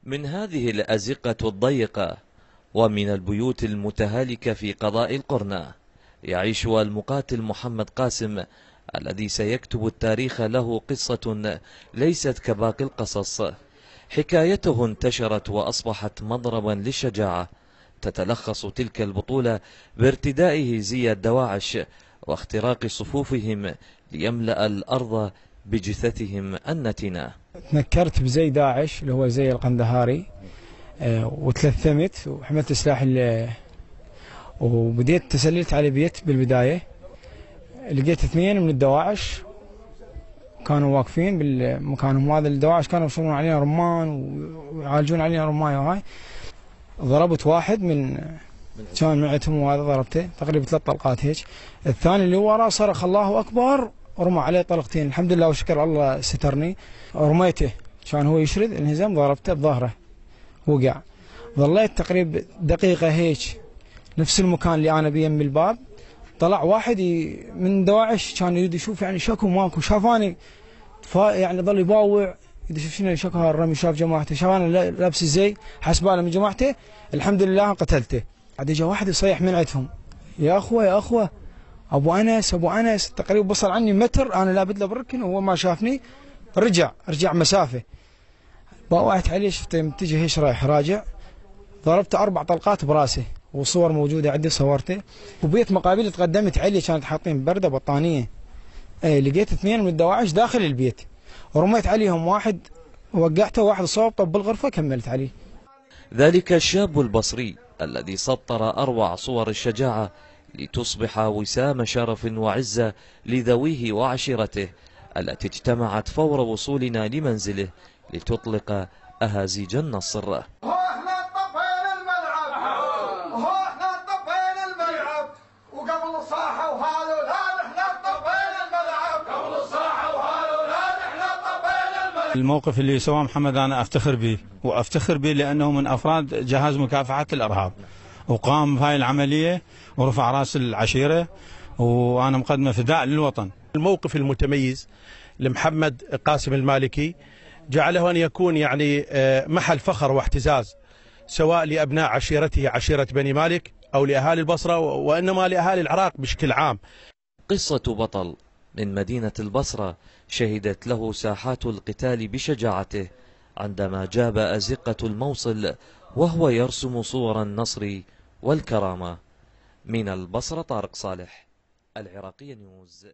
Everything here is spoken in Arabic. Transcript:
من هذه الأزقة الضيقة ومن البيوت المتهالكة في قضاء القرنة يعيش المقاتل محمد قاسم الذي سيكتب التاريخ له قصة ليست كباقي القصص. حكايته انتشرت وأصبحت مضربا للشجاعة. تتلخص تلك البطولة بارتدائه زي الدواعش واختراق صفوفهم ليملأ الأرض بجثثهم النتنة. تنكرت بزي داعش اللي هو زي القندهاري، وتلثمت وحملت سلاح وبديت تسللت على بيت بالبداية. لقيت 2 من الدواعش كانوا واقفين بالمكانهم هذا. الدواعش كانوا يشرون علينا رمان ويعالجون علينا رماية وهاي. ضربت واحد من كان معتهم وهذا ضربته تقريبا 3 طلقات هيك. الثاني اللي وراه صرخ الله أكبر، رمى عليه طلقتين. الحمد لله وشكر الله سترني. رميته كان هو يشرد، انهزم، ضربته بظهره وقع. ظليت تقريبا دقيقة هيك نفس المكان اللي أنا بيم الباب. طلع واحد من دواعش كان يريد يشوف يعني شكو ماكو، شافاني يعني ظل يباوع يشوف شنو شكو هالرمي. شاف جماعته، شاف انا لابس الزي، حسباله من جماعته. الحمد لله قتلته. عاد اجى واحد يصيح من عندهم، يا اخوه يا اخوه ابو انس ابو انس. تقريبا بصل عني متر، انا لابد له بالركن وهو ما شافني. رجع مسافه. باوعت عليه، شفته متجه هيش رايح راجع. ضربته 4 طلقات براسه، وصور موجوده عندي صورته. وبيت مقابل تقدمت عليه كانت حاطين برده بطانيه. لقيت 2 من الدواعش داخل البيت، ورميت عليهم واحد وقعته، واحد صوبته بالغرفه كملت عليه. ذلك الشاب البصري الذي سطر أروع صور الشجاعة لتصبح وسام شرف وعزة لذويه وعشيرته التي اجتمعت فور وصولنا لمنزله لتطلق أهازيج النصر. الموقف اللي سواه محمد أنا أفتخر به لأنه من أفراد جهاز مكافحة الإرهاب، وقام بهاي العملية ورفع رأس العشيرة، وأنا مقدمة فداء للوطن. الموقف المتميز لمحمد قاسم المالكي جعله أن يكون يعني محل فخر واعتزاز، سواء لأبناء عشيرته عشيرة بني مالك أو لأهالي البصرة، وإنما لأهالي العراق بشكل عام. قصة بطل من مدينة البصرة شهدت له ساحات القتال بشجاعته عندما جاب أزقة الموصل وهو يرسم صور النصر والكرامة. من البصرة طارق صالح، العراقية نيوز.